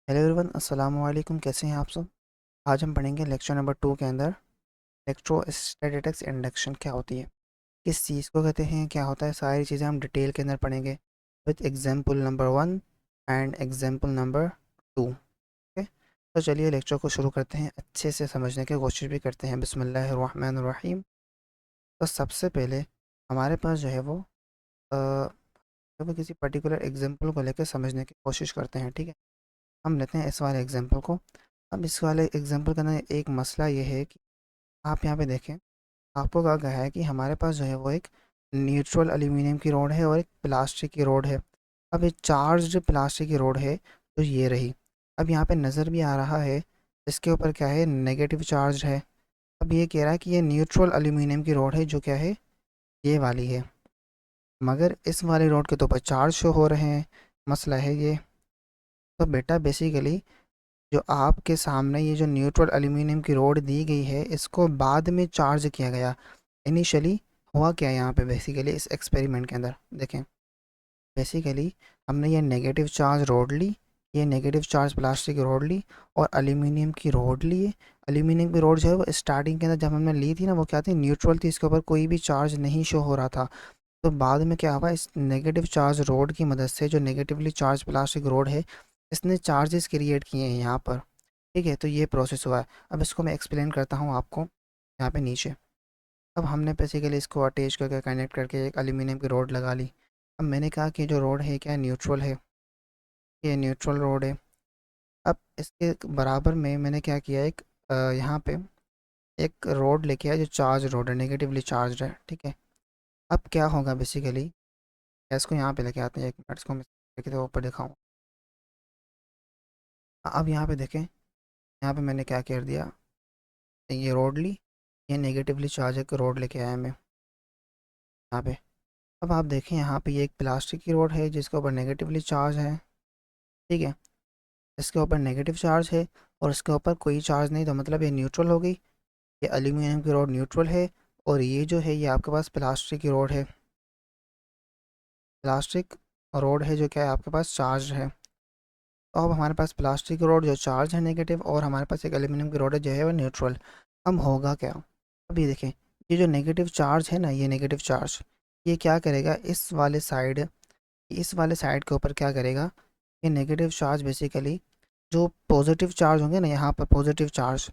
Hello everyone, अस्सलाम वालेकुम। कैसे हैं आप सब? आज हम पढ़ेंगे लेक्चर नंबर 2 के अंदर इलेक्ट्रोस्टैटिक्स इंडक्शन क्या होती है, किस चीज़ को कहते हैं, क्या होता है, सारी चीज़ें हम डिटेल के अंदर पढ़ेंगे with example number 1 and example number 2। Okay, तो चलिए लेक्चर को शुरू करते हैं, अच्छे से समझने की कोशिश भी करते हैं। बिस्मिल्लाहिर्रहमानिर्रहीम। तो सबसे पहले हमारे पास जो है अ, वो किसी पर्टिकुलर एग्जांपल को लेकर समझने की कोशिश करते हैं। ठीक है, हम लेते हैं इस वाले एग्जांपल को। अब इस वाले एग्जांपल का ना एक मसला ये है कि आप यहाँ पे देखें, आपको कहा गया है कि हमारे पास जो है वो एक न्यूट्रल एल्यूमिनियम की रॉड है और एक प्लास्टिक की रॉड है। अब ये चार्ज्ड प्लास्टिक की रॉड है, तो ये रही। अब यहाँ पे नज़र भी आ रहा है, इसके ऊपर क्या है, नेगेटिव चार्ज है। अब ये कह रहा है कि ये न्यूट्रल एल्यूमिनियम की रॉड है, जो क्या है, ये वाली है, मगर इस वाली रॉड के तो ऊपर चार्ज शो हो रहे हैं। मसला है ये। तो बेटा बेसिकली जो आपके सामने ये जो न्यूट्रल एल्यूमिनियम की रॉड दी गई है, इसको बाद में चार्ज किया गया। इनिशियली हुआ क्या यहाँ पे, बेसिकली इस एक्सपेरिमेंट के अंदर देखें। बेसिकली हमने ये नेगेटिव चार्ज रॉड ली, ये नेगेटिव चार्ज प्लास्टिक की रॉड ली और एल्यूमिनियम की रॉड ली। एल्यूमिनियम की रॉड जो है वो स्टार्टिंग के अंदर जब हमने ली थी ना, वो क्या थी, न्यूट्रल थी, इसके ऊपर कोई भी चार्ज नहीं शो हो रहा था। तो बाद में क्या हुआ, इस नेगेटिव चार्ज रोड की मदद से, जो नेगेटिवली चार्ज प्लास्टिक रोड है, इसने चार्जेस क्रिएट किए हैं यहाँ पर। ठीक है, तो ये प्रोसेस हुआ है। अब इसको मैं एक्सप्लेन करता हूँ आपको यहाँ पे नीचे। अब हमने बेसिकली इसको अटैच करके कनेक्ट करके एक एल्यूमिनियम की रोड लगा ली। अब मैंने कहा कि जो रोड है क्या न्यूट्रल है, ये न्यूट्रल रोड है। अब इसके बराबर में मैंने क्या किया, एक यहाँ पे एक रोड लेके आया जो चार्ज रोड है, नेगेटिवली चार्ज है। ठीक है, अब क्या होगा बेसिकली, इसको यहाँ पे लेके आते हैं, एक मिनट, इसको मैं लेके तो ऊपर दिखाऊँ। अब यहाँ पे देखें, यहाँ पे मैंने क्या कर दिया, ये रोड ली, ये नेगेटिवली चार्ज एक रोड लेके आया मैं यहाँ पे। अब आप देखें यहाँ पे ये एक प्लास्टिक की रोड है जिसके ऊपर नेगेटिवली चार्ज है। ठीक है, इसके ऊपर नेगेटिव चार्ज है और इसके ऊपर कोई चार्ज नहीं, तो मतलब ये न्यूट्रल हो गई। ये एल्यूमिनियम की रोड न्यूट्रल है और ये जो है ये आपके पास प्लास्टिक की रोड है, प्लास्टिक रोड है जो क्या है आपके पास चार्ज है। तो अब हमारे पास प्लास्टिक की रोड जो चार्ज है नेगेटिव, और हमारे पास एक एल्यूमिनियम की रोड है जो है वो न्यूट्रल। अब होगा क्या, अब ये देखें, ये जो नेगेटिव चार्ज है ना, ये नेगेटिव चार्ज ये क्या करेगा, इस वाले साइड के ऊपर क्या करेगा, ये नेगेटिव चार्ज बेसिकली जो पॉजिटिव चार्ज होंगे ना, यहाँ पर पॉजिटिव चार्ज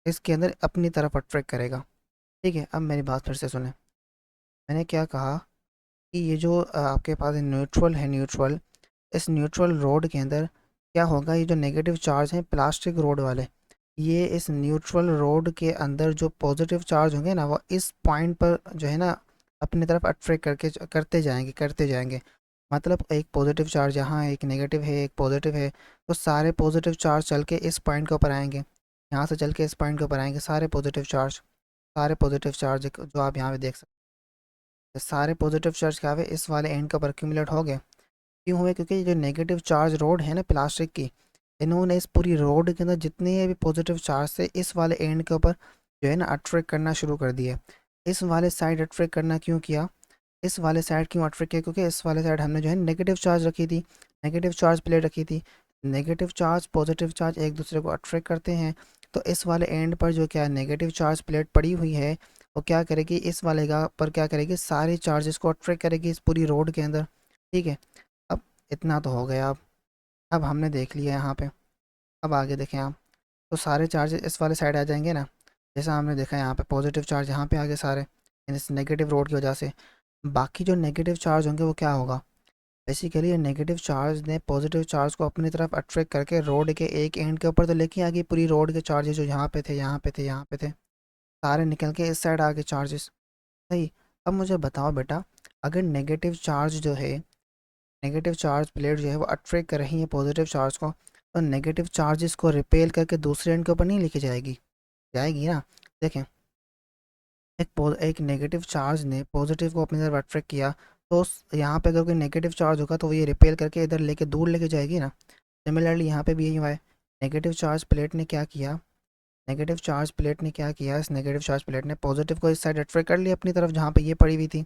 इसके अंदर अपनी तरफ अट्रैक्ट करेगा। ठीक है, अब मेरी बात फिर से सुने। मैंने क्या कहा कि ये जो आपके पास न्यूट्रल है, न्यूट्रल, इस न्यूट्रल रोड के अंदर क्या होगा, ये जो नेगेटिव चार्ज हैं प्लास्टिक रोड वाले, ये इस न्यूट्रल रोड के अंदर जो पॉजिटिव चार्ज होंगे ना, वो इस पॉइंट पर जो है ना अपनी तरफ अट्रैक्ट करके करते जाएंगे, करते जाएंगे। मतलब एक पॉजिटिव चार्ज यहाँ है, एक नेगेटिव है, एक पॉजिटिव है, तो सारे पॉजिटिव चार्ज चल के इस पॉइंट के ऊपर आएंगे, यहाँ से चल के इस पॉइंट के ऊपर आएंगे, सारे पॉजिटिव चार्ज जो आप यहाँ पे देख सकते हैं, सारे पॉजिटिव चार्ज क्या हुए, इस वाले एंड के ऊपर एक्यूमुलेट हो गए। क्यों हुए, क्योंकि ये जो नेगेटिव चार्ज रोड है ना प्लास्टिक की, इन्होंने इस पूरी रोड के अंदर जितने भी पॉजिटिव चार्ज थे इस वाले एंड के ऊपर जो है ना अट्रैक्ट करना शुरू कर दिया। इस वाले साइड अट्रैक्ट करना क्यों किया, इस वाले साइड क्यों अट्रैक्ट किया, क्योंकि इस वाले साइड हमने जो है नेगेटिव चार्ज रखी थी, नेगेटिव चार्ज प्लेट रखी थी। नेगेटिव चार्ज पॉजिटिव चार्ज एक दूसरे को अट्रैक्ट करते हैं, तो इस वाले एंड पर जो क्या नेगेटिव चार्ज प्लेट पड़ी हुई है, वो क्या करेगी, इस वाले का पर क्या करेगी, सारे चार्जेस को अट्रैक्ट करेगी इस पूरी रोड के अंदर। ठीक है, अब इतना तो हो गया। अब हमने देख लिया यहाँ पे, अब आगे देखें आप, तो सारे चार्जेस इस वाले साइड आ जाएंगे ना, जैसा हमने देखा यहाँ पे पॉजिटिव चार्ज यहाँ पे आ गए सारे, इस नेगेटिव रोड की वजह से। बाकी जो नेगेटिव चार्ज होंगे वो क्या होगा, बेसिकली ये नेगेटिव चार्ज ने पॉजिटिव चार्ज को अपनी तरफ अट्रैक्ट करके रोड के एक एंड के ऊपर तो लेके आ गई, पूरी रोड के चार्जेस जो यहाँ पे थे, यहाँ पे थे, यहाँ पे थे, सारे निकल के इस साइड आ गए चार्जेस। सही। अब मुझे बताओ बेटा, अगर नेगेटिव चार्ज जो है, नेगेटिव चार्ज प्लेट जो है वो अट्रैक्ट कर रही है पॉजिटिव चार्ज को, तो नेगेटिव चार्जेस को रिपेल करके दूसरे एंड के ऊपर नहीं लेके जाएगी, जाएगी ना। देखें, एक नेगेटिव चार्ज ने पॉजिटिव को अपनी तरफ अट्रैक्ट किया, तो यहाँ पे अगर कोई नेगेटिव चार्ज होगा तो वो ये रिपेल करके इधर लेके दूर लेके जाएगी ना। सिमिलरली यहाँ पे भी यही हुआ है, नेगेटिव चार्ज प्लेट ने क्या किया, नेगेटिव चार्ज प्लेट ने क्या किया, इस नेगेटिव चार्ज प्लेट ने पॉजिटिव को इस साइड अट्रैक्ट कर लिया अपनी तरफ जहाँ पे ये पड़ी हुई थी,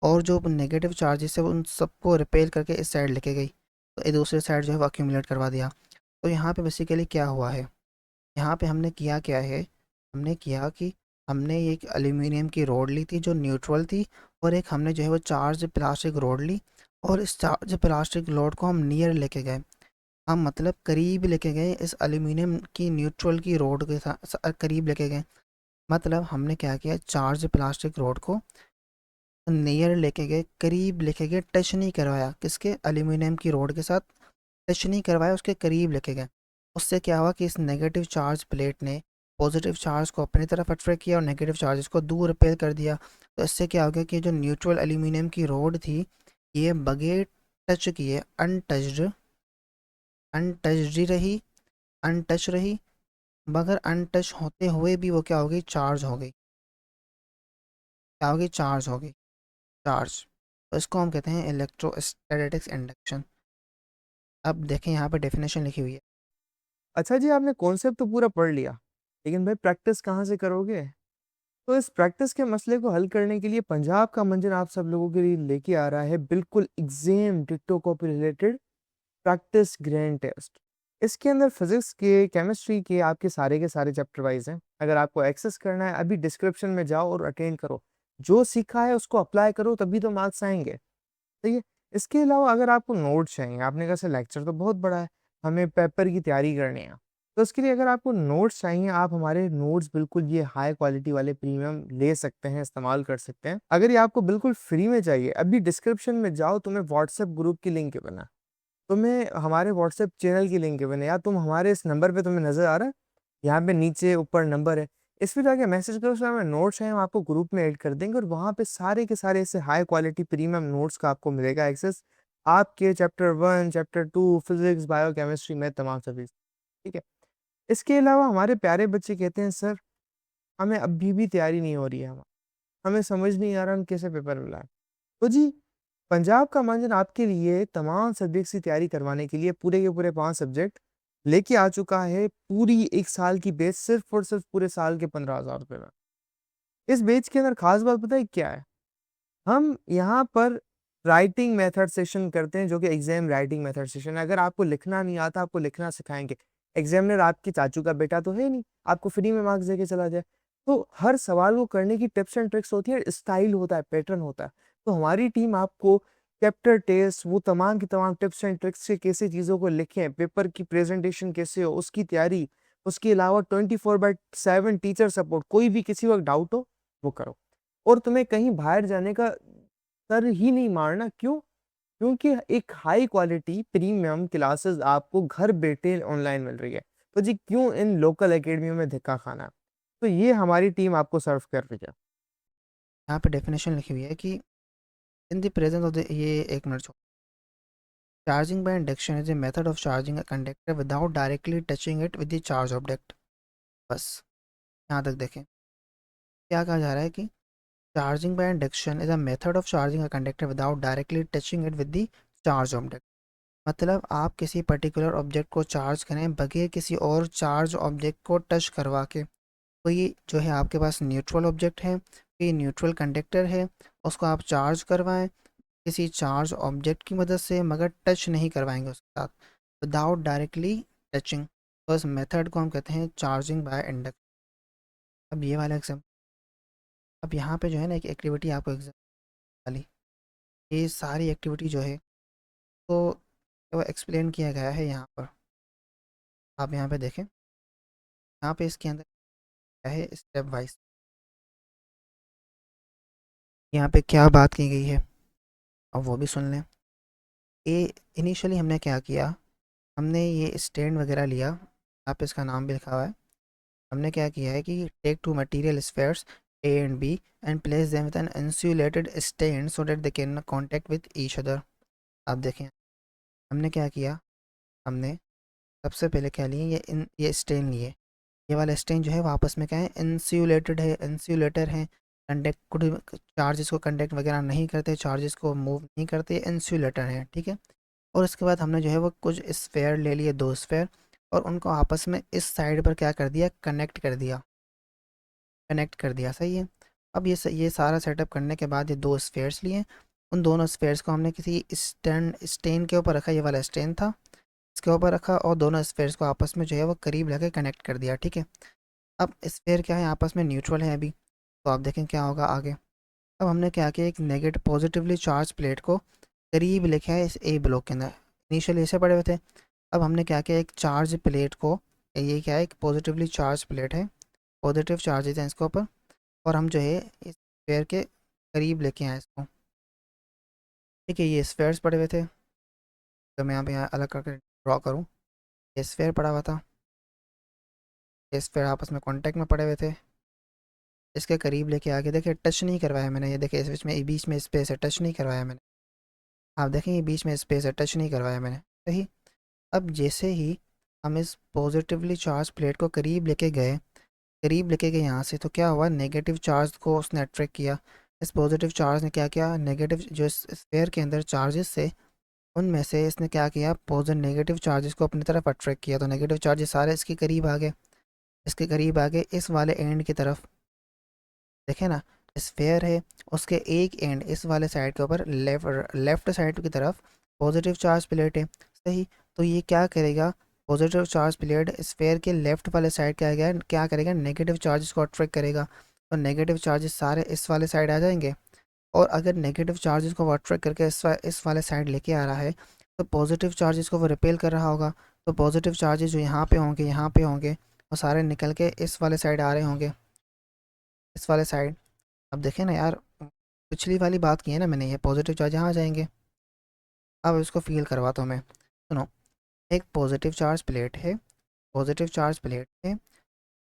और जो नेगेटिव चार्जेस है उन सबको रिपेल करके इस साइड लेके गई, तो ये दूसरे साइड जो है वो अक्यूमुलेट करवा दिया। तो यहाँ पे बेसिकली क्या हुआ है, यहाँ पे हमने किया क्या है, हमने किया कि हमने एक एल्यूमिनियम की रोड ली थी जो न्यूट्रल थी, और एक हमने जो है वो चार्ज प्लास्टिक रोड ली, और इस चार्ज प्लास्टिक रोड को हम नियर लेके गए, हम मतलब करीब लेके गए इस एल्यूमिनियम की न्यूट्रल की रोड के साथ करीब लेके गए। मतलब हमने क्या किया, चार्ज प्लास्टिक रोड को नियर लेके गए, करीब लेके गए, टच नहीं करवाया किसके, एल्यूमिनियम की रोड के साथ टच नहीं करवाया, उसके करीब लेके गए। उससे क्या हुआ कि इस नेगेटिव चार्ज प्लेट ने पॉजिटिव चार्ज को अपनी तरफ अट्रैक्ट किया और नेगेटिव चार्जेस को दूर रिपेल कर दिया। तो इससे क्या हो गया कि जो न्यूट्रल एल्यूमिनियम की रोड थी, ये बगैर टच किए अनटच्ड अनटच्ड ही रही, अनटच रही, मगर अनटच होते हुए भी वो क्या हो गई, चार्ज हो गई। क्या हो गई, चार्ज हो गई, चार्ज। तो इसको हम कहते हैं इलेक्ट्रोस्टैटिक्स इंडक्शन। अब देखें यहाँ पे डेफिनेशन लिखी हुई है। अच्छा जी, आपने कॉन्सेप्ट तो पूरा पढ़ लिया, लेकिन भाई प्रैक्टिस कहाँ से करोगे? तो इस प्रैक्टिस के मसले को हल करने के लिए पंजाब का मंजर आप सब लोगों के लिए लेके आ रहा है बिल्कुल एग्जाम डिक्टो copy related practice grand test. इसके अंदर फिजिक्स के, केमिस्ट्री के आपके सारे के सारे चैप्टर वाइज हैं। अगर आपको एक्सेस करना है, अभी डिस्क्रिप्शन में जाओ और अटेंड करो, जो सीखा है उसको अप्लाई करो, तभी तो मार्क्स आएंगे। ठीक है। इसके अलावा अगर आपको नोट्स चाहिए, आपने कहा लेक्चर तो बहुत बड़ा है, हमें पेपर की तैयारी करनी है, तो उसके लिए अगर आपको नोट्स चाहिए, आप हमारे नोट्स बिल्कुल ये हाई क्वालिटी वाले प्रीमियम ले सकते हैं, इस्तेमाल कर सकते हैं। अगर ये आपको बिल्कुल फ्री में चाहिए, अभी डिस्क्रिप्शन में जाओ, तुम्हें व्हाट्सएप ग्रुप की लिंक बना, तुम्हें हमारे व्हाट्सएप चैनल की लिंक बने, या तुम हमारे इस नंबर पे तुम्हें नजर आ रहा है, यहाँ पे नीचे ऊपर नंबर है, इस पे जाके मैसेज करो, उसमें हमें नोट्स हैं, हम आपको ग्रुप में ऐड कर देंगे, और वहाँ पे सारे के सारे ऐसे हाई क्वालिटी प्रीमियम नोट्स का आपको मिलेगा एक्सेस, आपके chapter 1, chapter 2, physics, bio chemistry, math, तमाम सभी। ठीक है। इसके अलावा हमारे प्यारे बच्चे कहते हैं सर, हमें अभी भी तैयारी नहीं हो रही है, हमें समझ नहीं आ रहा हम कैसे पेपर मिला है। तो जी, पंजाब का मंजन आपके लिए तमाम सब्जेक्ट्स की तैयारी करवाने के लिए पूरे के पूरे 5 सब्जेक्ट लेके आ चुका है, पूरी 1 साल की बेच, सिर्फ और सिर्फ पूरे साल के 15,000 रुपए में। इस बेच के अंदर खास बात पता है क्या है? हम यहाँ पर राइटिंग मेथड सेशन करते हैं, जो कि एग्जाम राइटिंग मेथड सेशन है। अगर आपको लिखना नहीं आता, आपको लिखना सिखाएंगे। एग्जामिनर आपके चाचू का बेटा तो है नहीं, आपको फ्री में मार्क्स देके चला जाए। तो हर सवाल को करने की टिप्स एंड ट्रिक्स होती है, स्टाइल होता है, पैटर्न होता है। तो हमारी टीम आपको चैप्टर टेस्ट, वो तमाम की तमाम टिप्स एंड ट्रिक्स से कैसे चीज़ों को लिखें, पेपर की प्रेजेंटेशन कैसे हो, उसकी तैयारी, उसके अलावा 24/7 टीचर सपोर्ट, कोई भी किसी वक्त डाउट हो वो करो। और तुम्हें कहीं बाहर जाने का सर ही नहीं मारना। क्यों? क्योंकि एक हाई क्वालिटी प्रीमियम क्लासेस आपको घर बैठे ऑनलाइन मिल रही है। तो जी, क्यों इन लोकल एकेडमियों में धक्का खाना? तो ये हमारी टीम आपको सर्व कर रही है। यहाँ पे डेफिनेशन लिखी हुई है कि in the presence of the, ये एक minute, charging by induction is a method of charging a conductor without directly touching it with the charge object. बस यहाँ तक देखें, क्या कहा जा रहा है कि charging by induction is a method of charging a conductor without directly touching it with the charge object. मतलब आप किसी पर्टिकुलर ऑब्जेक्ट को चार्ज करें बगैर किसी और चार्ज ऑब्जेक्ट को टच करवा के। तो ये जो है आपके पास न्यूट्रल ऑब्जेक्ट है, ये न्यूट्रल कंडक्टर है, उसको आप चार्ज करवाएं किसी चार्ज ऑब्जेक्ट की मदद से, मगर टच नहीं करवाएंगे उसके साथ, विदाउट डायरेक्टली टचिंग। तो इस मेथड को हम कहते हैं चार्जिंग बाय इंडक्शन। अब ये वाला एग्जाम, अब यहाँ पे जो है ना एक एक्टिविटी आपको एग्जाम वाली, ये सारी एक्टिविटी जो है तो वो एक्सप्लेन किया गया है यहाँ पर। आप यहाँ पे देखें, यहाँ पे इसके अंदर क्या है, स्टेप वाइज यहाँ पे क्या बात की गई है, अब वो भी सुन लें। ये इनिशियली हमने क्या किया, हमने ये स्टैंड वगैरह लिया, आप इसका नाम भी लिखा हुआ है। हमने क्या किया है कि take two material spheres A and B and place them with an insulated stand so that they can contact with each other. आप देखें हमने क्या किया, हमने सबसे पहले क्या लिए, ये स्टैंड लिए, ये वाला स्टैंड जो है वो आपस में क्या है, इंसुलेटेड है, इंसुलेटर है, कंडक्ट चार्जेस को कंडक्ट वगैरह नहीं करते, चार्जेस को मूव नहीं करते, इंसुलेटर है, ठीक है। और उसके बाद हमने जो है वो कुछ स्फेयर ले लिए, 2 स्फेयर, और उनको आपस में इस साइड पर क्या कर दिया, कनेक्ट कर दिया, कनेक्ट कर दिया, सही है। अब ये सारा सेटअप करने के बाद ये 2 स्फेयर्स लिए, उन दोनों स्फेयर्स को हमने किसी स्टैंड के ऊपर रखा, ये वाला स्टैंड था, इसके ऊपर रखा और दोनों स्फेयर्स को आपस में जो है वो करीब लाके कनेक्ट कर दिया, ठीक है। अब स्फेयर क्या है, आपस में न्यूट्रल है अभी, तो आप देखें क्या होगा आगे। अब हमने क्या किया, एक नेगेटिव पॉजिटिवली चार्ज प्लेट को करीब लेके आए इस ए ब्लॉक के अंदर, इनिशियली ऐसे पड़े हुए थे। अब हमने क्या किया, एक चार्ज प्लेट को, ये क्या है, एक पॉजिटिवली चार्ज प्लेट है, पॉजिटिव चार्जेस हैं इसके ऊपर, और हम जो है इस स्फेयर के करीब लेके आए इसको, ठीक है। ये स्फेयर्स पड़े हुए थे, तो मैं यहाँ अलग करके ड्रॉ करूँ, ये स्फेयर पड़ा हुआ था, ये स्फेयर आपस में कॉन्टैक्ट में पड़े हुए थे। इसके करीब लेके आके देखिए टच नहीं करवाया मैंने, ये देखिए इस बीच में स्पेस है, टच नहीं करवाया मैंने। आप देखें ये बीच में स्पेस है, टच नहीं करवाया मैंने, सही। अब जैसे ही हम इस पॉजिटिवली चार्ज प्लेट को करीब लेके गए यहाँ से, तो क्या हुआ, नेगेटिव चार्ज को उसने अट्रैक्ट किया। इस पॉजिटिव चार्ज ने क्या किया, नेगेटिव जो स्फेयर के अंदर चार्जेस से, उनमें से इसने क्या किया, पॉजिटिव नेगेटिव चार्जेस को अपनी तरफ अट्रैक्ट किया, तो नेगेटिव चार्जेस सारे इसके करीब आ गए, इसके करीब आ गए इस वाले एंड की तरफ। देखें ना, स्फेयर है, उसके एक एंड इस वाले साइड के ऊपर लेफ्ट साइड की तरफ पॉजिटिव चार्ज प्लेट है, सही। तो ये क्या करेगा, पॉजिटिव चार्ज प्लेट स्फेयर के लेफ्ट वाले साइड क्या करेगा, नेगेटिव चार्जेस को अट्रैक्ट करेगा, और नेगेटिव चार्जेस सारे इस वाले साइड आ जाएंगे। और अगर नेगेटिव चार्जेस को वो अट्रैक्ट करके इस वाले साइड लेके आ रहा है, तो पॉजिटिव चार्जेस को वो रिपेल कर रहा होगा। तो पॉजिटिव चार्जेस जो यहाँ पे होंगे, वो सारे निकल के इस वाले साइड आ रहे होंगे, इस वाले साइड। अब देखें ना यार, पिछली वाली बात की है ना मैंने, ये पॉजिटिव चार्ज यहाँ आ जाएंगे। अब इसको फील करवाता हूँ मैं, सुनो। एक पॉजिटिव चार्ज प्लेट है, पॉजिटिव चार्ज प्लेट है,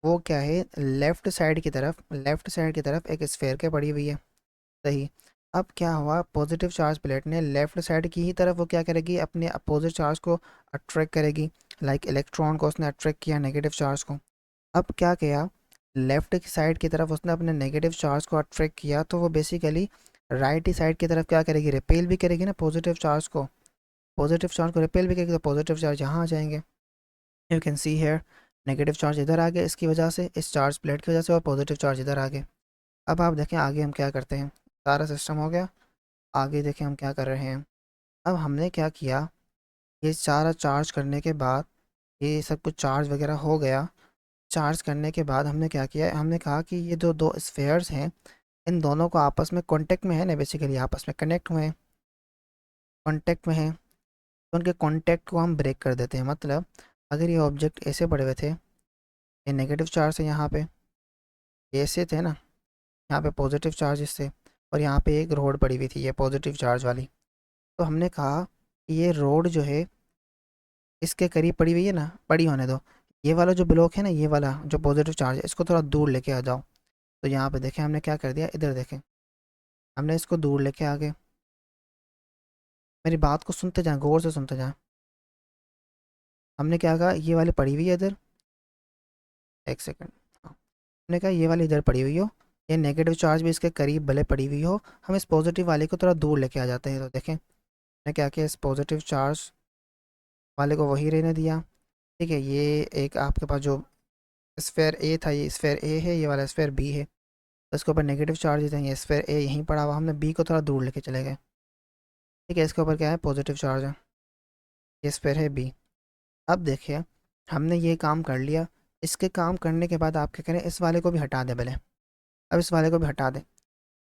वो क्या है, लेफ्ट साइड की तरफ एक स्फेयर के पड़ी हुई है, सही। अब क्या हुआ, पॉजिटिव चार्ज प्लेट ने लेफ्ट साइड की ही तरफ वो क्या करेगी, अपने अपोजिट चार्ज को अट्रैक्ट करेगी, लाइक इलेक्ट्रॉन को उसने अट्रैक्ट किया, नेगेटिव चार्ज को। अब क्या किया, लेफ्ट की साइड की तरफ उसने अपने नेगेटिव चार्ज को अट्रैक्ट किया, तो वो बेसिकली राइट ही साइड की तरफ क्या करेगी, रिपेल भी करेगी ना पॉजिटिव चार्ज को, पॉजिटिव चार्ज को रिपेल भी करेगी, तो पॉजिटिव चार्ज यहाँ आ जाएंगे। You can see here, negative charge इधर आ गए इसकी वजह से, इस चार्ज प्लेट की वजह से, और पॉजिटिव चार्ज इधर आ गए। अब आप देखें आगे हम क्या करते हैं, सारा सिस्टम हो गया। आगे देखें हम क्या कर रहे हैं। अब हमने क्या किया, ये सारा चार्ज करने के बाद, ये सब कुछ चार्ज वगैरह हो गया। चार्ज करने के बाद हमने क्या किया, हमने कहा कि ये जो दो स्फेयर्स हैं, इन दोनों को आपस में कांटेक्ट में है ना, बेसिकली आपस में कनेक्ट हुए हैं, कांटेक्ट में हैं, तो उनके कांटेक्ट को हम ब्रेक कर देते हैं। मतलब अगर ये ऑब्जेक्ट ऐसे पड़े हुए थे, ये नेगेटिव चार्ज है यहाँ पे, ये ऐसे थे ना, यहाँ पे पॉजिटिव चार्ज इससे, और यहाँ पे एक रोड पड़ी हुई थी ये पॉजिटिव चार्ज वाली। तो हमने कहा कि ये रोड जो है इसके करीब पड़ी हुई है ना, पड़ी होने दो। ये वाला जो ब्लॉक है ना, ये वाला जो पॉजिटिव चार्ज है, इसको थोड़ा दूर लेके आ जाओ। तो यहाँ पे देखें हमने क्या कर दिया, इधर देखें, हमने इसको दूर लेके आ गए। मेरी बात को सुनते जाएं, गौर से सुनते जाएं। हमने क्या कहा, ये वाली पड़ी हुई है इधर, एक सेकंड। हाँ, हमने कहा ये वाली इधर पड़ी हुई हो, ये नेगेटिव चार्ज भी इसके करीब भले पड़ी हुई हो, हम इस पॉजिटिव वाले को थोड़ा दूर लेके आ जाते हैं। तो देखें मैंने क्या किया, इस पॉजिटिव चार्ज वाले को वही रहने दिया, ठीक है। ये एक आपके पास जो स्फेयर ए था, ये स्फेयर ए है, ये वाला स्फेयर बी है, तो इसके ऊपर नेगेटिव चार्ज हैं, ये स्फेयर ए यहीं पड़ा हुआ, हमने बी को थोड़ा दूर लेके चले गए, ठीक है। इसके ऊपर क्या है, पॉजिटिव चार्ज है, ये स्फेयर है बी। अब देखिए हमने ये काम कर लिया। इसके काम करने के बाद आप क्या करें, इस वाले को भी हटा दें पहले। अब इस वाले को भी हटा दें।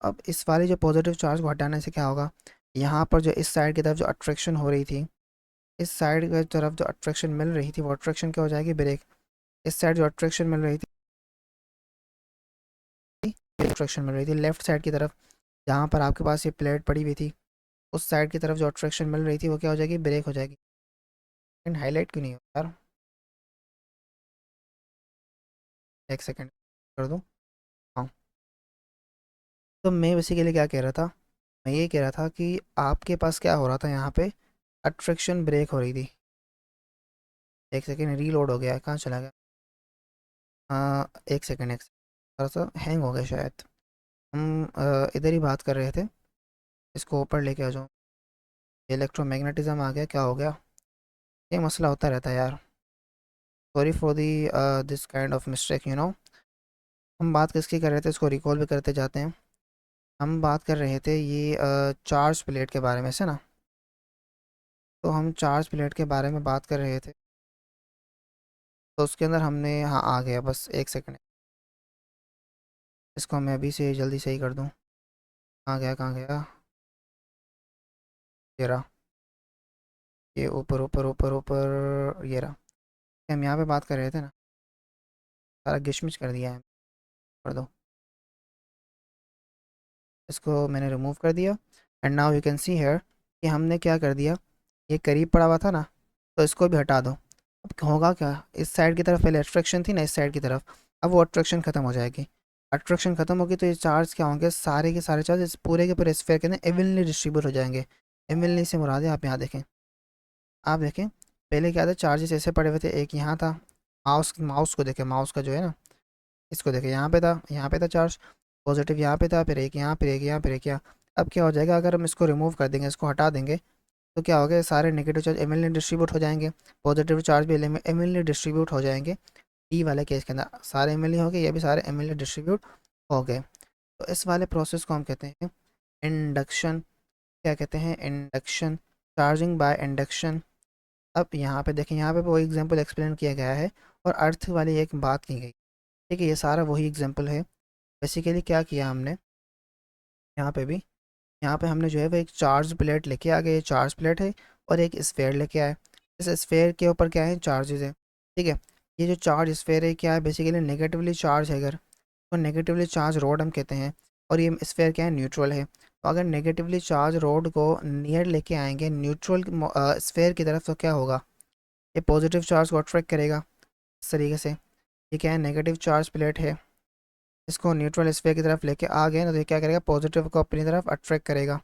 अब इस वाले जो पॉजिटिव चार्ज को हटाने से क्या होगा, यहाँ पर जो इस साइड की तरफ जो अट्रैक्शन हो रही थी, इस साइड की तरफ जो अट्रैक्शन मिल रही थी, वो अट्रैक्शन क्या हो जाएगी, ब्रेक। इस साइड जो अट्रैक्शन मिल रही थी, अट्रैक्शन मिल रही थी लेफ्ट साइड की तरफ, जहाँ पर आपके पास ये प्लेट पड़ी हुई थी, उस साइड की तरफ जो अट्रैक्शन मिल रही थी, वो क्या हो जाएगी, ब्रेक हो जाएगी। लेकिन हाईलाइट क्यों नहीं हो यार, एक सेकेंड कर दूँ। हाँ, तो मैं बेसिकली क्या कह रहा था, मैं ये कह रहा था कि आपके पास क्या हो रहा था, यहाँ पे अट्रैक्शन ब्रेक हो रही थी। एक सेकेंड, रीलोड हो गया है, कहाँ चला गया। हाँ एक सेकेंड, थोड़ा सा हैंग हो गया शायद। हम इधर ही बात कर रहे थे, इसको ऊपर लेके आ जाओ। इलेक्ट्रोमैग्नेटिज्म आ गया, क्या हो गया, ये मसला होता रहता है यार। Sorry for the this kind of mistake you know. हम बात किसकी कर रहे थे, इसको रिकॉल भी करते जाते हैं। हम बात कर रहे थे ये चार्ज प्लेट के बारे में से ना। तो हम चार्ज प्लेट के बारे में बात कर रहे थे, तो उसके अंदर हमने, हाँ आ गया, बस एक सेकंड, इसको मैं अभी से जल्दी सही कर दूँ। कहाँ गया, कहाँ गया, ये रहा, ये ऊपर ऊपर ऊपर ऊपर, ये रहा। हम यहाँ पे बात कर रहे थे ना, सारा गिशमिश कर दिया है, कर दो, इसको मैंने रिमूव कर दिया। And now you can see here कि हमने क्या कर दिया, ये करीब पड़ा हुआ था ना, तो इसको भी हटा दो। अब होगा क्या, इस साइड की तरफ पहले अट्रैक्शन थी ना, इस साइड की तरफ, अब वो अट्रैक्शन ख़त्म हो जाएगी। अट्रैक्शन ख़त्म होगी तो ये चार्ज क्या होंगे, सारे के सारे चार्ज इस पूरे के पूरे स्फीयर के अंदर इवनली डिस्ट्रीब्यूट हो जाएंगे। इवनली से मुराद है, आप यहाँ देखें, आप देखें, पहले क्या था, चार्जेस ऐसे पड़े हुए थे, एक यहाँ था, माउस माउस को देखें, माउस का जो है ना, इसको देखें, यहाँ पे था, यहाँ पे था चार्ज पॉजिटिव, यहाँ पे था, फिर एक यहाँ, फिर एक यहाँ, फिर एक यहाँ। अब क्या हो जाएगा, अगर हम इसको रिमूव कर देंगे, इसको हटा देंगे, तो क्या होगा, सारे नेगेटिव चार्ज एमिनली डिस्ट्रीब्यूट हो जाएंगे, पॉजिटिव चार्ज भी एमिनली डिस्ट्रीब्यूट हो जाएंगे। डी वाले केस के अंदर सारे एमिनली हो गए, ये भी सारे एमिनली डिस्ट्रीब्यूट हो गए। तो इस वाले प्रोसेस को हम कहते हैं इंडक्शन। क्या कहते हैं, इंडक्शन, चार्जिंग बाय इंडक्शन। अब यहाँ पे देखें, यहाँ पे वो एग्जांपल एक्सप्लेन किया गया है और अर्थ वाली एक बात की गई। ठीक है, ये सारा वही एग्जांपल है। बेसिकली क्या किया हमने, यहाँ पे भी, यहाँ पे हमने जो है वो एक चार्ज प्लेट लेके आ गए, चार्ज प्लेट है, और एक स्फेयर लेके आए। इस स्फेयर के ऊपर क्या है, चार्जेस है। ठीक है, ये जो चार्ज स्फेयर है क्या है, बेसिकली नेगेटिवली चार्ज है, अगर तो नेगेटिवली चार्ज रोड हम कहते हैं, और ये स्फेयर क्या है, न्यूट्रल है। तो अगर नेगेटिवली चार्ज रोड को नियर लेके आएंगे न्यूट्रल स्फेयर की तरफ, तो क्या होगा, ये पॉजिटिव चार्ज को अट्रैक्ट करेगा इस तरीके से। ये क्या है, नेगेटिव चार्ज प्लेट है, इसको न्यूट्रल स्फीयर की तरफ लेके आ गए ना, तो ये क्या करेगा, पॉजिटिव को अपनी तरफ अट्रैक्ट करेगा।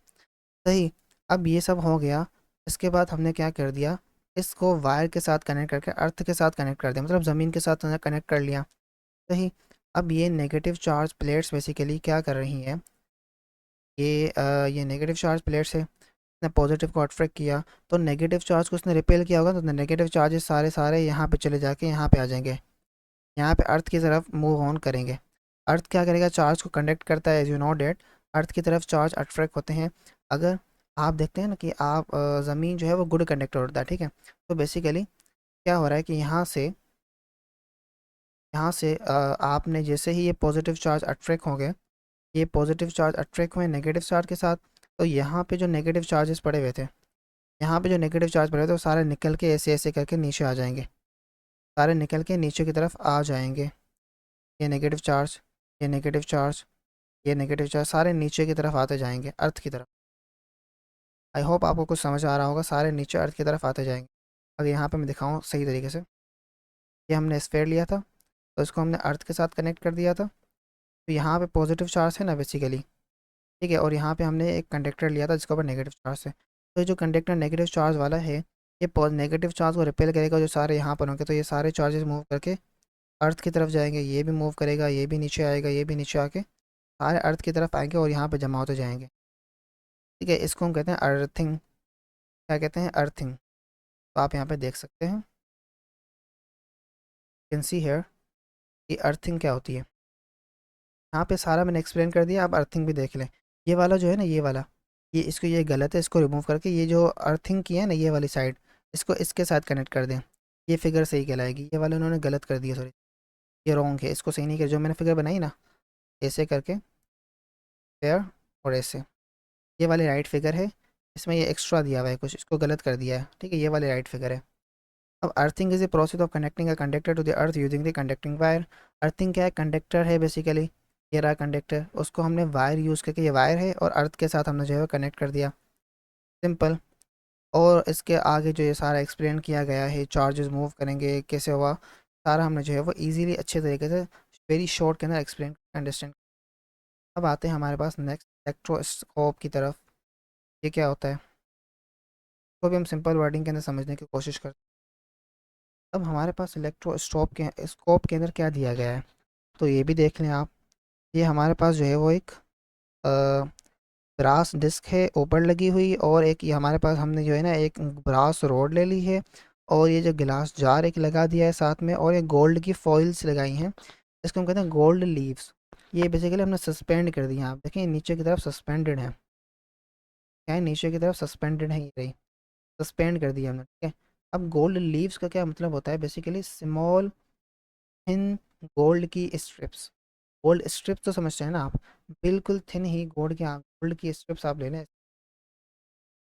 सही। अब ये सब हो गया, इसके बाद हमने क्या कर दिया, इसको वायर के साथ कनेक्ट करके अर्थ के साथ कनेक्ट कर दिया, मतलब ज़मीन के साथ कनेक्ट कर लिया। सही। अब ये नेगेटिव चार्ज प्लेट्स बेसिकली क्या कर रही हैं, ये नेगेटिव चार्ज प्लेट्स है, इसने पॉजिटिव को अट्रैक्ट किया, तो नेगेटिव चार्ज को उसने रिपेल किया होगा, तो नेगेटिव चार्जेस सारे सारे यहाँ पे चले जाके यहाँ पे आ जाएंगे, यहाँ पे अर्थ की तरफ मूव ऑन करेंगे। अर्थ क्या करेगा, चार्ज को कंडक्ट करता है, एज यू नो डेट अर्थ की तरफ चार्ज अट्रैक्ट होते हैं। अगर आप देखते हैं ना कि आप ज़मीन जो है वो गुड कंडक्टर होता है, ठीक है, तो बेसिकली क्या हो रहा है कि यहाँ से आपने जैसे ही ये पॉजिटिव चार्ज अट्रैक्ट हो गए, ये पॉजिटिव चार्ज अट्रैक्ट हुए नेगेटिव चार्ज के साथ, तो यहाँ पे जो नेगेटिव चार्जेस पड़े हुए थे, यहाँ पे जो नेगेटिव चार्ज पड़े हुए थे, वो सारे निकल के ऐसे ऐसे करके नीचे आ जाएंगे, सारे निकल के नीचे की तरफ आ जाएंगे। ये नेगेटिव चार्ज, ये नेगेटिव चार्ज, ये नेगेटिव चार्ज सारे नीचे की तरफ आते जाएंगे, अर्थ की तरफ। आई होप आपको कुछ समझ आ रहा होगा, सारे नीचे अर्थ की तरफ आते जाएंगे। अगर यहाँ पे मैं दिखाऊँ सही तरीके से, ये हमने स्फेयर लिया था, तो इसको हमने अर्थ के साथ कनेक्ट कर दिया था, तो यहाँ पे पॉजिटिव चार्ज है ना बेसिकली, ठीक है, और यहाँ पे हमने एक कंडक्टर लिया था जिसके ऊपर नेगेटिव चार्ज है। तो जो कंडक्टर नेगेटिव चार्ज वाला है, ये नेगेटिव चार्ज को रिपेल करेगा, जो सारे यहाँ पर होंगे, तो ये सारे चार्जेस मूव करके अर्थ की तरफ जाएंगे, ये भी मूव करेगा, ये भी नीचे आएगा, ये भी नीचे आके सारे अर्थ की तरफ आएंगे और यहाँ पे जमा होते जाएंगे। ठीक है, इसको हम कहते हैं अर्थिंग। क्या कहते हैं, अर्थिंग। तो आप यहाँ पे देख सकते हैं, कैन सी हेयर, कि अर्थिंग क्या होती है। यहाँ पे सारा मैंने एक्सप्लेन कर दिया, आप अर्थिंग भी देख लें। ये वाला जो है ना, ये वाला, ये इसको, ये गलत है, इसको रिमूव करके ये जो अर्थिंग की है ना, ये वाली साइड, इसको इसके साथ कनेक्ट कर दें, ये फिगर सही कहलाएगी। ये वाला उन्होंने गलत कर दिया, सॉरी, ये रॉन्ग है, इसको सही नहीं किया। जो मैंने फिगर बनाई ना, ऐसे करके फेयर, और ऐसे, ये वाली राइट फिगर है, इसमें ये एक्स्ट्रा दिया हुआ है कुछ, इसको गलत कर दिया है। ठीक है, ये वाली राइट फिगर है। अब earthing is a process of connecting a conductor to the earth using the conducting wire. Earthing क्या है, कंडक्टर है बेसिकली, ये रहा कंडक्टर, उसको हमने वायर यूज़ करके, ये वायर है और अर्थ के साथ हमने जो है कनेक्ट कर दिया, सिंपल। और इसके आगे जो ये सारा एक्सप्लेन किया गया है, चार्जेस मूव करेंगे कैसे हुआ, सारा हमने जो है वो इजीली अच्छे तरीके से वेरी शॉर्ट के अंदर एक्सप्लेन अंडरस्टैंड। अब आते हैं हमारे पास नेक्स्ट इलेक्ट्रोस्कोप की तरफ। ये क्या होता है, तो भी हम सिंपल वर्डिंग के अंदर समझने की कोशिश करते हैं। अब हमारे पास स्कोप के अंदर क्या दिया गया है, तो ये भी देख लें आप। ये हमारे पास जो है वो एक ब्रास डिस्क है ऊपर लगी हुई, और एक ये हमारे पास हमने जो है ना एक ब्रास रोड ले ली है, और ये जो गिलास जार एक लगा दिया है साथ में, और ये गोल्ड की फॉइल्स लगाई हैं, इसको हम कहते हैं गोल्ड लीव्स। ये बेसिकली हमने सस्पेंड कर दिया, आप देखें नीचे की तरफ सस्पेंडेड है, क्या है, नीचे की तरफ सस्पेंडेड है, ये रही। सस्पेंड कर दिया हमने, ठीक है। अब गोल्ड लीव्स का क्या मतलब होता है, बेसिकली स्मॉल थिन गोल्ड की स्ट्रिप्स। गोल्ड स्ट्रिप्स तो समझते हैं ना आप, बिल्कुल थिन ही गोल्ड की स्ट्रिप्स आप ले लें।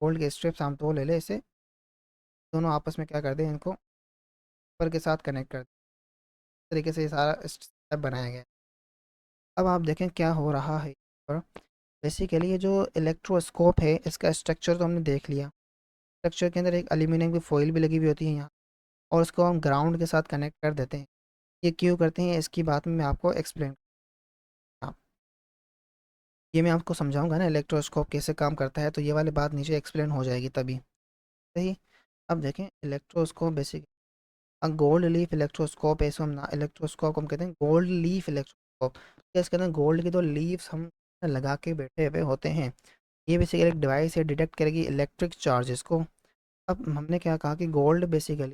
गोल्ड के स्ट्रिप्स हम दो ले लें, इसे दोनों आपस में क्या कर दें, इनको ऊपर के साथ कनेक्ट कर दें। इस तरीके से ये सारा स्टेप बनाया गया है। अब आप देखें क्या हो रहा है पर। बेसिकली ये जो इलेक्ट्रोस्कोप है, इसका स्ट्रक्चर तो हमने देख लिया। स्ट्रक्चर के अंदर एक एल्यूमिनियम की फॉइल भी लगी हुई होती है यहाँ, और उसको हम ग्राउंड के साथ कनेक्ट कर देते हैं। ये क्यों करते हैं, इसकी बात में मैं आपको एक्सप्लेन, हाँ, ये मैं आपको समझाऊंगा ना इलेक्ट्रोस्कोप कैसे काम करता है, तो ये वाली बात नीचे एक्सप्लेन हो जाएगी तभी। सही। अब देखें electroscope basic gold leaf electroscope है, इसको हम ना इलेक्ट्रोस्कोप हम कहते हैं गोल्ड लीफ इलेक्ट्रोस्कोप। इसके अंदर गोल्ड की दो लीव्स हम लगा के बैठे हुए होते हैं। ये बेसिकली एक डिवाइस है, डिटेक्ट करेगी इलेक्ट्रिक चार्जेस को। अब हमने क्या कहा कि गोल्ड बेसिकली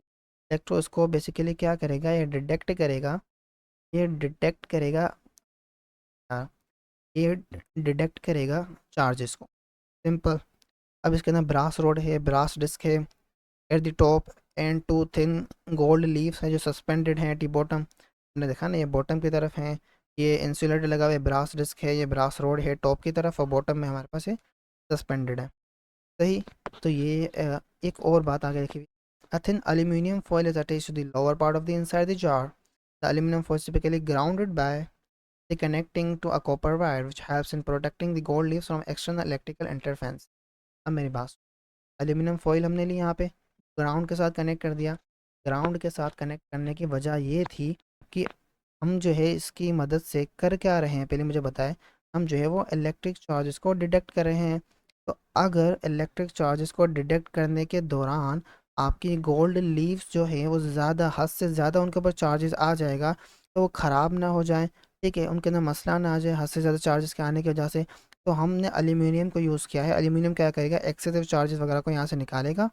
इलेक्ट्रोस्कोप बेसिकली क्या करेगा, ये डिटेक्ट करेगा, ये डिटेक्ट करेगा, हाँ, ये डिटेक्ट करेगा चार्जेस को। सिंपल। अब इसके अंदर ब्रास रोड है, ब्रास डिस्क है at the top, and two thin gold leaves हैं जो सस्पेंडेड हैं एट द बॉटम। हमने देखा ना, ये बॉटम की तरफ है, ये इंसुलेटर लगा हुआ है, ब्रास डिस्क है, ये ब्रास रोड है टॉप की तरफ, और बॉटम में हमारे पास ये सस्पेंडेड है। सही। तो ये एक और बात आगे लिखी हुई, a thin aluminum foil is attached to the lower part of the inside the jar. The aluminum foil is typically grounded by the connecting to a copper wire which helps in protecting the gold leaves from external electrical interference. अब मेरी बात, aluminium foil हमने ली यहाँ पे, ground के साथ connect कर दिया। ग्राउंड के साथ कनेक्ट करने की वजह ये थी कि हम जो है इसकी मदद से कर क्या रहे हैं, पहले मुझे बताएं। हम जो है वो इलेक्ट्रिक चार्जेस को डिटेक्ट कर रहे हैं। तो अगर इलेक्ट्रिक चार्जेस को डिटेक्ट करने के दौरान आपकी गोल्ड लीव्स जो है वो ज़्यादा हद से ज़्यादा उनके ऊपर चार्जेस आ जाएगा, तो वो ख़राब ना हो जाए, ठीक है, उनके अंदर मसला ना आ जाए हद से ज़्यादा चार्जेस के आने की वजह से। तो हमने एल्यूमिनियम को यूज़ किया है। एल्यूमिनियम क्या करेगा, एक्सेसिव चार्जेस वगैरह को यहाँ से निकालेगा।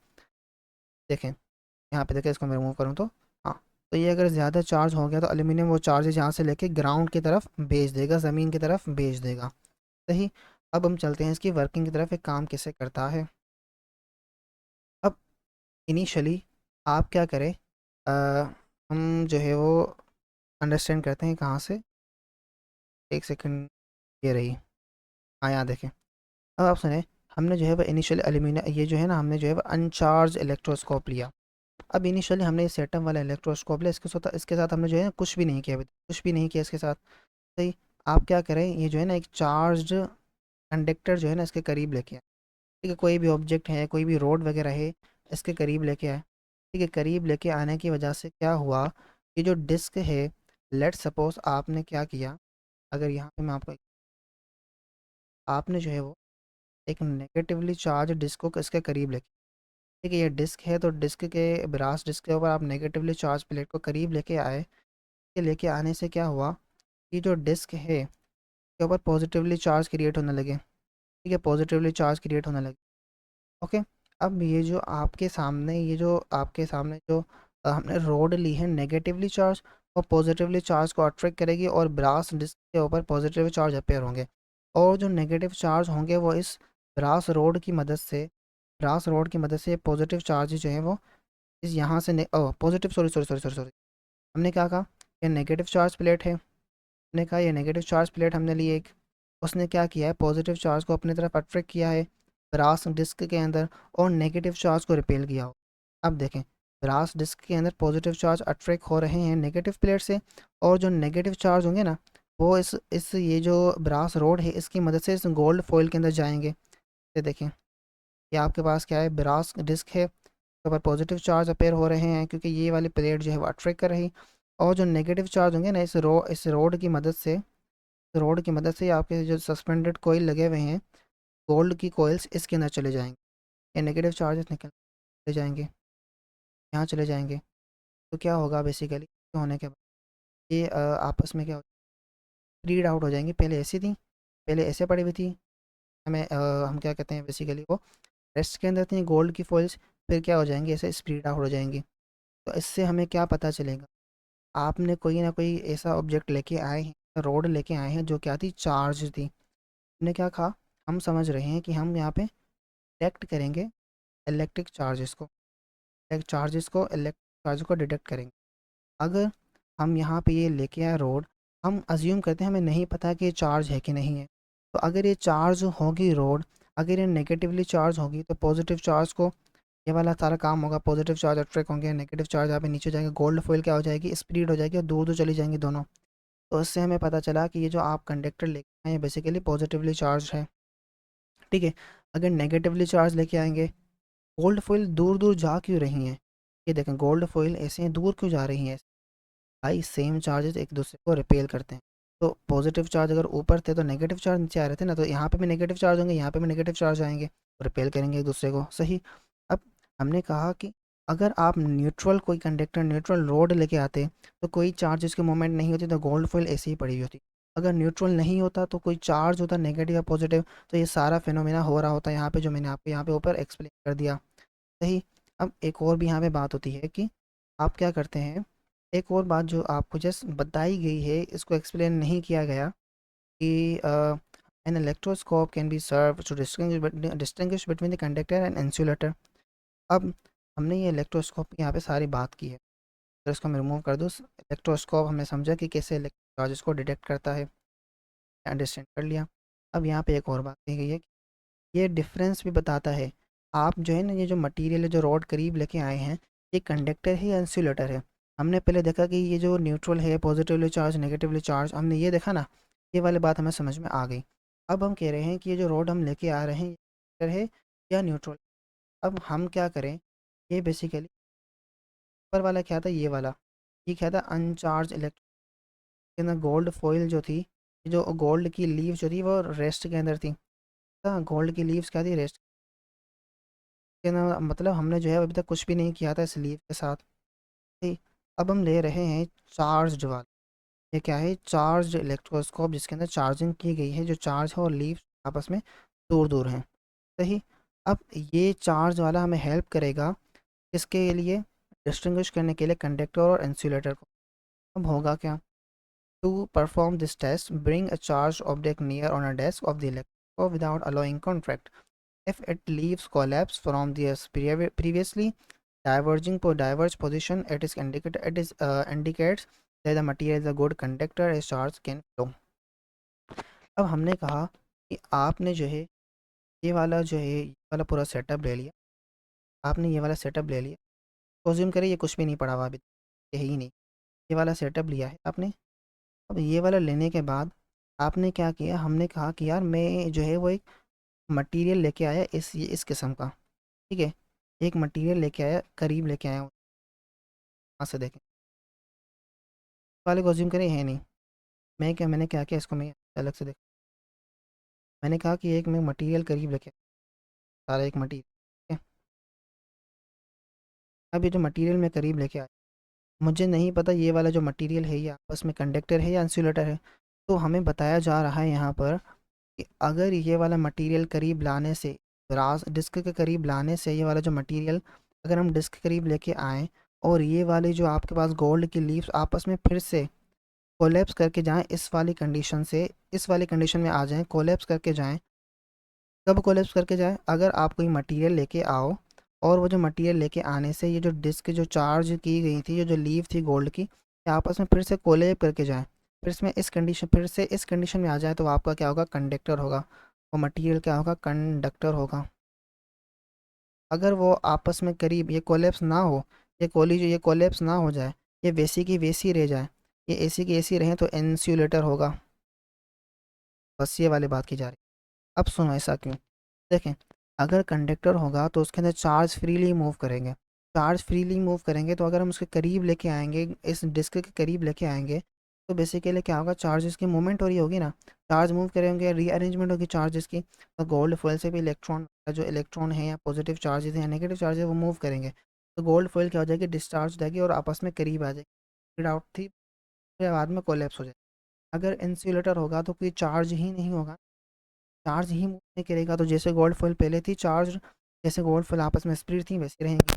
देखें यहाँ पे, देखें इसको मैं रिमूव करूँ तो, हाँ, तो ये अगर ज़्यादा चार्ज हो गया तो एल्यूमिनियम वो चार्जेस यहाँ से लेके ग्राउंड की तरफ भेज देगा, ज़मीन की तरफ भेज देगा। सही। अब हम चलते हैं इसकी वर्किंग की तरफ, एक काम कैसे करता है। अब इनिशियली आप क्या करें, हम जो है वो अंडरस्टैंड करते हैं कहाँ से। एक सेकंड, ये रही, हाँ यहाँ देखें। अब आप सुने, हमने जो है वो इनिशियली एल्यूमिनियम, ये जो है ना, हमने जो है वो अनचार्ज इलेक्ट्रोस्कोप लिया। अब इनिशियली हमने ये सेटअप वाला इलेक्ट्रोस्कोप लिया, इसके साथ हमने जो है कुछ भी नहीं किया अभी तक, कुछ भी नहीं किया इसके साथ। सही। आप क्या करें, ये जो है ना एक चार्ज्ड कंडक्टर जो है ना इसके करीब लेके आए, ठीक है, कोई भी ऑब्जेक्ट है, कोई भी रोड वगैरह है, इसके करीब लेके आए। ठीक है, करीब लेके आने की वजह से क्या हुआ, ये जो डिस्क है, लेट सपोज आपने क्या किया, अगर यहाँ पे मैं आपको, आपने जो है वो एक नेगेटिवली चार्ज डिस्क को इसके करीब लेके, ठीक है, ये डिस्क है, तो डिस्क के ब्रास डिस्क के ऊपर आप नेगेटिवली चार्ज प्लेट को करीब लेके आए। ये लेके आने से क्या हुआ, ये जो डिस्क है के ऊपर पॉजिटिवली चार्ज क्रिएट होने लगे, ठीक है, पॉजिटिवली चार्ज क्रिएट होने लगे। ओके। अब ये जो आपके सामने जो हमने रोड ली है नेगेटिवली चार्ज और पॉजिटिवली चार्ज को अट्रैक्ट करेगी, और ब्रास डिस्क के ऊपर पॉजिटिव चार्ज अपेयर होंगे, और जो नेगेटिव चार्ज होंगे वो इस ब्रास रोड की मदद से, पॉजिटिव चार्ज जो है वो इस यहाँ से positive, sorry sorry sorry sorry sorry, हमने क्या कहा, ये नेगेटिव चार्ज प्लेट है, हमने कहा ये नेगेटिव चार्ज प्लेट हमने ली एक, उसने क्या किया है, पॉजिटिव चार्ज को अपनी तरफ अट्रैक्ट किया है ब्रास डिस्क के अंदर, और नेगेटिव चार्ज को रिपेल किया हो। अब देखें, ब्रास डिस्क के अंदर पॉजिटिव चार्ज अट्रैक्ट हो रहे हैं नेगेटिव प्लेट से, और जो नेगेटिव चार्ज होंगे ना, वो इस ये जो ब्रास रोड है इसकी मदद से इस गोल्ड फॉइल के अंदर जाएंगे। ये देखें, ये आपके पास क्या है, ब्रास डिस्क है, उसके ऊपर पॉजिटिव चार्ज अपेयर हो रहे हैं क्योंकि ये वाली प्लेट जो है वो अट्रैक्ट कर रही, और जो नेगेटिव चार्ज होंगे ना इस रोड की मदद से आपके जो सस्पेंडेड कोयल लगे हुए हैं, गोल्ड की कोयल्स इसके अंदर चले जाएंगे। ये नेगेटिव चार्जेस निकल चले जाएंगे, यहाँ चले जाएंगे। तो क्या होगा बेसिकली, होने के बाद ये आपस में क्या हो, रीड आउट हो जाएंगी। पहले ऐसी थी, पहले ऐसे पड़ी हुई थी, हम क्या कहते हैं बेसिकली, वो रेस्ट के अंदर थी गोल्ड की फॉइल्स, फिर क्या हो जाएंगी, ऐसे स्प्रीड आउट हो जाएंगी। तो इससे हमें क्या पता चलेगा, आपने कोई ना कोई ऐसा ऑब्जेक्ट लेके आए हैं, रोड लेके आए हैं जो क्या थी, चार्ज थी। हमने क्या कहा, हम समझ रहे हैं कि हम यहाँ पे डिटेक्ट करेंगे इलेक्ट्रिक चार्जेस को, इलेक्ट्रिक चार्ज को डिटेक्ट करेंगे। अगर हम यहाँ पे ये लेके आए रोड, हम अज्यूम करते हैं हमें नहीं पता कि ये चार्ज है कि नहीं है। तो अगर ये चार्ज होगी रोड, अगर ये नेगेटिवली चार्ज होगी तो पॉजिटिव चार्ज को, ये वाला सारा काम होगा, पॉजिटिव चार्ज अट्रैक्ट होंगे, नेगेटिव चार्ज यहाँ पे नीचे जाएंगे, गोल्ड फॉइल क्या हो जाएगी, स्प्लिट हो जाएगी और दूर दूर चली जाएंगी दोनों। तो इससे हमें पता चला कि ये जो आप कंडक्टर लेके आए हैं बेसिकली पॉजिटिवली चार्ज है। ठीक है। अगर नेगेटिवली चार्ज लेके आएंगे, गोल्ड फॉइल दूर दूर जा क्यों रही हैं, ये देखें गोल्ड फॉइल ऐसे हैं दूर क्यों जा रही हैं, भाई सेम चार्जेस एक दूसरे को रिपेल करते हैं। तो पॉजिटिव चार्ज अगर ऊपर थे तो नेगेटिव चार्ज नीचे आ रहे थे ना, तो यहाँ पे भी नेगेटिव चार्ज होंगे, यहाँ पे भी नेगेटिव चार्ज आएंगे, रिपेल करेंगे एक दूसरे को, सही। अब हमने कहा कि अगर आप न्यूट्रल कोई कंडक्टर न्यूट्रल रोड लेके आते तो कोई चार्ज इसके मूवमेंट नहीं होती, तो गोल्ड फॉइल ऐसे ही पड़ी हुई होती। अगर न्यूट्रल नहीं होता तो कोई चार्ज होता नेगेटिव या पॉजिटिव, तो ये सारा फिनोमेना हो रहा होता यहाँ पे, जो मैंने आपको यहाँ पे ऊपर एक्सप्लेन कर दिया, सही। अब एक और भी यहाँ पे बात होती है कि आप क्या करते हैं, एक और बात जो आपको जस्ट बताई गई है, इसको एक्सप्लेन नहीं किया गया कि an electroscope can be serve to distinguish between the conductor and insulator. अब हमने ये इलेक्ट्रोस्कोप की यहाँ पे सारी बात की है, तो इसको मैं रिमूव कर दूँ। इलेक्ट्रोस्कोप हमने समझा कि कैसे इलेक्ट्रिक चार्जेस को डिटेक्ट करता है, अंडरस्टैंड कर लिया। अब यहाँ पे एक और बात कही गई है, ये डिफरेंस भी बताता है। आप जो है ना, ये जो मटेरियल है जो रॉड करीब लेके आए हैं, ये कंडक्टर है या इंसुलेटर है। हमने पहले देखा कि ये जो न्यूट्रल है, पॉजिटिवली चार्ज नेगेटिवली चार्ज, हमने ये देखा ना, ये वाली बात हमें समझ में आ गई। अब हम कह रहे हैं कि ये जो रॉड हम लेके आ रहे हैं, ये कंडक्टर है या न्यूट्रल। अब हम क्या करें, ये बेसिकली ऊपर वाला क्या था, ये वाला, ये क्या था, अनचार्ज इलेक्ट्रिक के अंदर गोल्ड फॉइल जो थी, जो गोल्ड की लीव जो थी वो रेस्ट के अंदर थी। गोल्ड की लीव्स क्या थी, रेस्ट के अंदर, मतलब हमने जो है अभी तक कुछ भी नहीं किया था इस लीव के साथ, ठीक। अब हम ले रहे हैं चार्ज वाला, ये क्या है, चार्ज इलेक्ट्रोस्कोप, जिसके अंदर चार्जिंग की गई है, जो चार्ज है और लीव आपस में दूर दूर हैं, सही। अब ये चार्ज वाला हमें हेल्प करेगा किसके लिए, डिस्टिंग्विश करने के लिए कंडक्टर और इंसुलेटर को। अब होगा क्या, to perform this test bring a charge object near on a desk of the electroscope without allowing contract. If it leaves collapse from the previously diverge position, it indicates that the material is a good conductor, a charge can flow. अब हमने कहा कि आपने जो है ये वाला जो है ये वाला पूरा सेटअप ले लिया, आपने ये वाला सेटअप ले लिया, तो अज्यूम करें ये कुछ भी नहीं पड़ा हुआ अभी, ये है ही नहीं, ये वाला सेटअप लिया है आपने। अब ये वाला लेने के बाद आपने क्या किया, हमने कहा कि यार मैं जो है वो एक मटेरियल लेके आया इस किस्म का, ठीक है, एक मटेरियल लेके आया, करीब लेके आया हूँ, यहाँ से देखें वाले को अज्यूम करें है नहीं, मैंने क्या किया, इसको मैं अलग से देख, मैंने कहा कि एक मैं मटेरियल करीब लेके आया, सारा एक मटेरियल, ठीक है। अब ये जो मटेरियल मैं करीब लेके आया, मुझे नहीं पता ये वाला जो मटेरियल है ये आपस में कंडक्टर है या इंसुलेटर है। तो हमें बताया जा रहा है यहाँ पर कि अगर ये वाला मटेरियल करीब लाने से, रास डिस्क के करीब लाने से, ये वाला जो मटेरियल अगर हम डिस्क के करीब लेके आएँ और ये वाले जो आपके पास गोल्ड की लीव्स आपस में फिर से कोलैप्स करके जाएँ, इस वाली कंडीशन से इस वाली कंडीशन में आ जाएँ, कोलैप्स करके जाएँ। कब कोलैप्स करके जाएँ, अगर आप कोई मटेरियल लेके आओ और वो जो मटेरियल लेके आने से ये जो डिस्क जो चार्ज की गई थी, ये जो लीव थी गोल्ड की, ये आपस में फिर से कोलैप करके जाएँ, फिर से इस कंडीशन में आ जाए, तो आपका क्या होगा, कंडक्टर होगा। वो मटेरियल क्या होगा, कंडक्टर होगा। अगर वो आपस में करीब ये कोलैप्स ना हो, ये कोलैप्स ना हो जाए, ये वैसी की वैसी रह जाए, ये एसी की एसी रहें, तो इंसुलेटर होगा। बस ये वाली बात की जा रही है। अब सुनो ऐसा क्यों, देखें, अगर कंडक्टर होगा तो उसके अंदर चार्ज फ्रीली मूव करेंगे, चार्ज फ्रीली मूव करेंगे, तो अगर हम उसके करीब लेके आएंगे, इस डिस्क के करीब लेके आएंगे, तो बेसिकली क्या होगा, चार्जेस की मूवमेंट हो रही होगी ना, चार्ज मूव करेंगे, रीअरेंजमेंट होगी चार्जेस की। तो गोल्ड फॉइल से भी इलेक्ट्रॉन, जो इलेक्ट्रॉन है या पॉजिटिव चार्जेस हैं या नेगेटिव चार्जेस, वो मूव करेंगे, तो गोल्ड फॉइल क्या हो जाएगी, डिस्चार्ज हो जाएगी और आपस में करीब आ जाएगी, आउट थी, फिर बाद में कोलेप्स हो जाएगी। अगर इंसुलेटर होगा तो कोई चार्ज ही नहीं होगा, चार्ज ही मूव नहीं करेगा, तो जैसे गोल्ड फॉइल पहले थी चार्ज, जैसे गोल्ड फॉइल आपस में स्प्लिट थी वैसे रहेंगी।